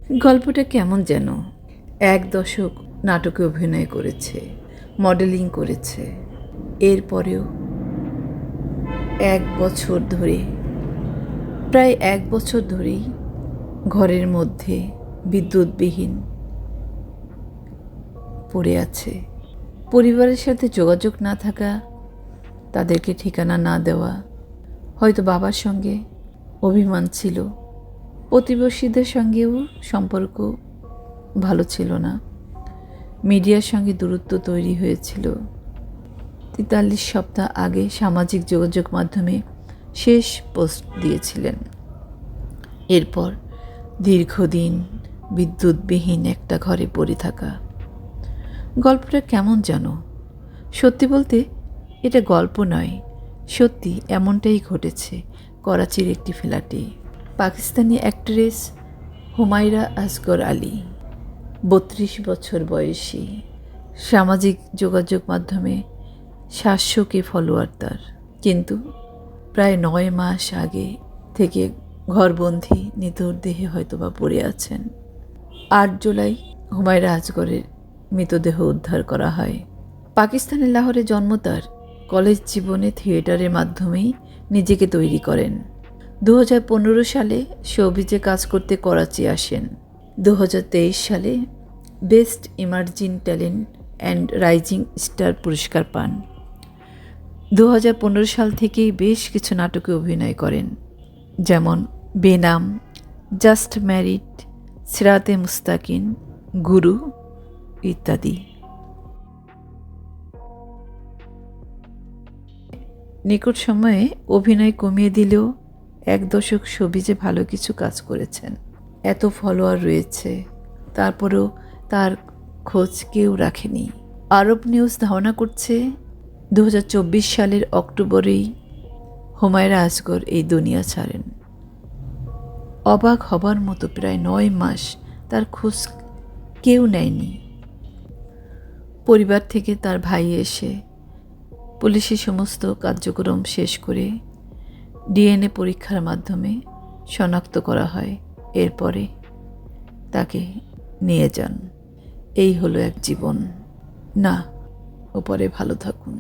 গল্পটা কেমন যেন। 1 দশক নাটকে অভিনয় করেছে, মডেলিং করেছে। এরপরেও 1 বছর ধরে, প্রায় 1 বছর ধরেই ঘরের মধ্যে বিদ্যুৎবিহীন পড়ে আছে। পরিবারের সাথে যোগাযোগ না থাকা, তাদেরকে ঠিকানা না দেওয়া, হয়তো বাবার সঙ্গে অভিমান ছিল, প্রতিবেশীদের সঙ্গেও সম্পর্ক ভালো ছিল না, মিডিয়ার সঙ্গে দূরত্ব তৈরি হয়েছিল। 43 সপ্তাহ আগে সামাজিক যোগাযোগ মাধ্যমে শেষ পোস্ট দিয়েছিলেন। এরপর দীর্ঘদিন বিদ্যুৎবিহীন একটা ঘরে পড়ে থাকা। গল্পটা কেমন জানো? সত্যি বলতে এটা গল্প নয়, সত্যি এমনটাই ঘটেছে করাচির একটি ফ্ল্যাটে। পাকিস্তানি অ্যাক্ট্রেস হুমায়রা আসগর আলী, 32 বছর বয়সী, সামাজিক যোগাযোগ মাধ্যমে 700K ফলোয়ার তার। কিন্তু প্রায় 9 মাস আগে থেকে ঘরবন্দি মৃতদেহে হয়তোবা পড়ে আছেন। 8 জুলাই হুমায়রা আসগরের মৃতদেহ উদ্ধার করা হয়। পাকিস্তানের লাহোরে জন্ম তার। কলেজ জীবনে থিয়েটারের মাধ্যমেই নিজেকে তৈরি করেন। 2015 সালে শোবিজে কাজ করতে করাচি আসেন। 2023 সালে best emerging talent and rising star পুরস্কার পান। 2015 সাল থেকেই বেশ কিছু নাটকে অভিনয় করেন, যেমন বেনাম, জাস্ট ম্যারিড, সিরাতে মুস্তাকিন, গুরু ইত্যাদি। নিকট সময়ে অভিনয় কমিয়ে দিলেও 1 দশক শোবিজে ভালো কিছু কাজ করেছেন। এত ফলোয়ার রয়েছে, তারপরেও তার খোঁজ কেউ রাখেনি। আরব নিউজ ধারণা করছে 2024 সালের অক্টোবরেই হুমায়রা আসগর এই দুনিয়া ছাড়েন। অবাক হবার মতো প্রায় 9 মাস তার খোঁজ কেউ নেয়নি। পরিবার থেকে তার ভাই এসে পুলিশের সমস্ত কার্যক্রম শেষ করে ডিএনএ পরীক্ষার মাধ্যমে শনাক্ত করা হয়। এরপরে তাকে নিয়ে যান। এই হলো এক জীবন। না, ওপরে ভালো থাকুন।